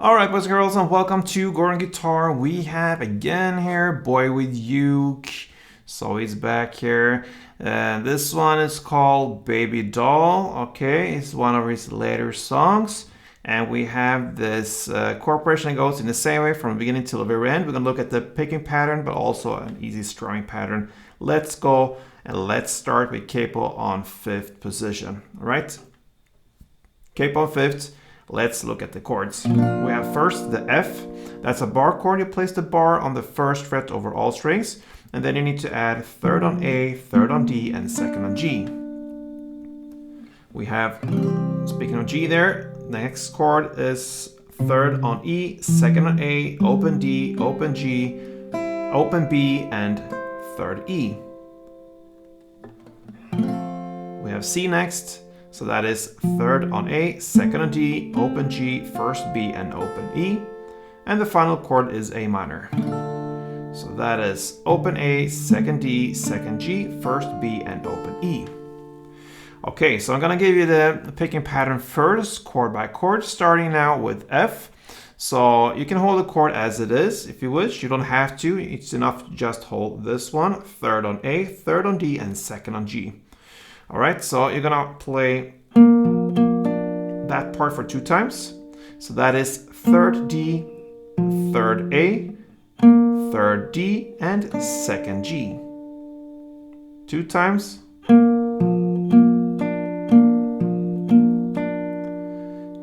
Alright, boys and girls, and welcome to Gordon Guitar. We have again here BoyWithUke. So he's back here. This one is called Babydoll. Okay, it's one of his later songs. And we have this chord progression that goes in the same way from the beginning till the very end. We're going to look at the picking pattern, but also an easy strumming pattern. Let's go and let's start with capo on 5th position. Alright, capo on 5th. Let's look at the chords. We have first the F. That's a bar chord. You place the bar on the 1st fret over all strings. And then you need to add 3rd on A, 3rd on D, and 2nd on G. We have, speaking of G there, the next chord is 3rd on E, 2nd on A, open D, open G, open B, and 3rd E. We have C next. So that is 3rd on A, 2nd on D, open G, 1st B, and open E. And the final chord is A minor. So that is open A, 2nd D, 2nd G, 1st B, and open E. Okay, so I'm gonna give you the picking pattern first, chord by chord, starting now with F. So you can hold the chord as it is if you wish. You don't have to. It's enough to just hold this one, 3rd on A, 3rd on D, and 2nd on G. Alright, so you're gonna play that part for 2 times. So that is 3rd D, 3rd A, 3rd D, and 2nd G. 2 times.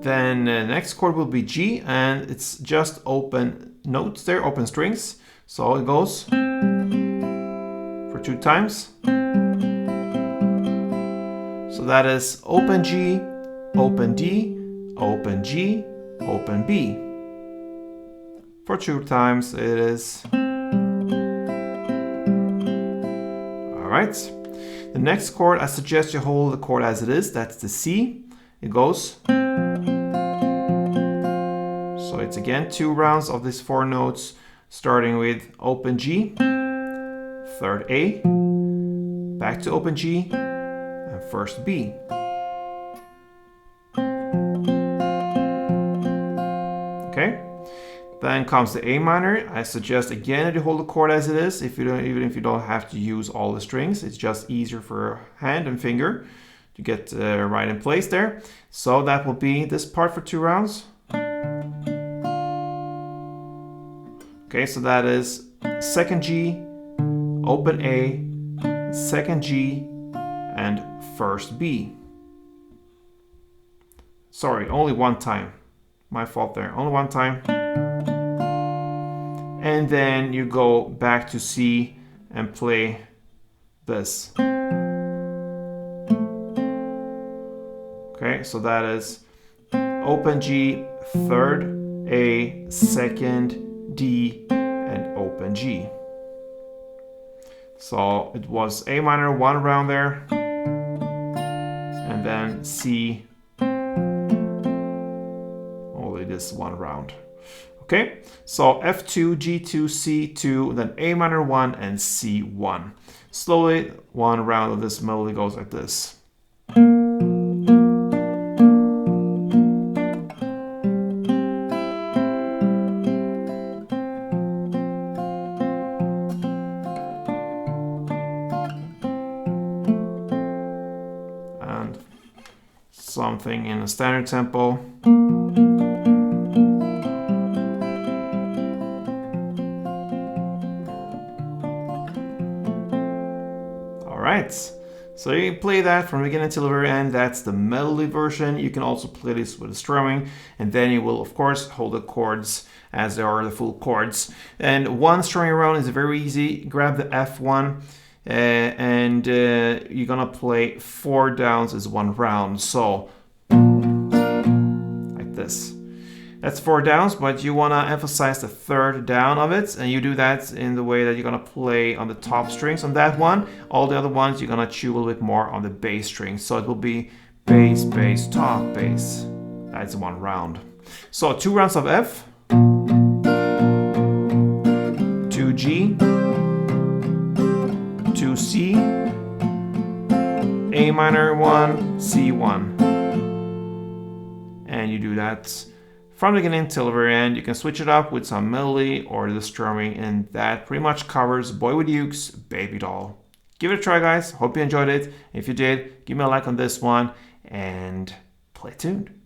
Then the next chord will be G, and it's just open notes there, open strings. So it goes for 2 times. So that is open G, open D, open G, open B. For 2 times it is. Alright. The next chord, I suggest you hold the chord as it is. That's the C. It goes. So it's again 2 rounds of these 4 notes, starting with open G, 3rd A, back to open G, 1st B. Okay, then comes the A minor. I suggest again that you hold the chord as it is. Even if you don't have to use all the strings, it's just easier for hand and finger to get right in place there. So that will be this part for 2 rounds. Okay, so that is 2nd G, open A, 2nd G, and 1st B. Sorry, only 1 time. My fault there. Only 1 time. And then you go back to C and play this. Okay, so that is open G, 3rd A, 2nd D, and open G. So it was A minor 1 round there. And then C, only this 1 round. Okay, so F2, G2, C2, then A minor 1 and C1. Slowly, 1 round of this melody goes like this. Something in a standard tempo. Alright, so you can play that from the beginning till the very end. That's the melody version. You can also play this with the strumming, and then you will of course hold the chords as they are the full chords. And one strumming round is very easy. Grab the F1. And you're gonna play 4 downs as 1 round, so like this. That's 4 downs, but you want to emphasize the 3rd down of it, and you do that in the way that you're gonna play on the top strings on that one. All the other ones you're gonna chew a little bit more on the bass strings, so it will be bass, bass, top, bass. That's 1 round. So 2 rounds of F, 2 G, 2 C, A minor 1, C1, and you do that from the beginning till the very end. You can switch it up with some melody or the strumming, and that pretty much covers BoyWithUke's Babydoll. Give it a try, guys. Hope you enjoyed it. If you did, give me a like on this one and play tuned.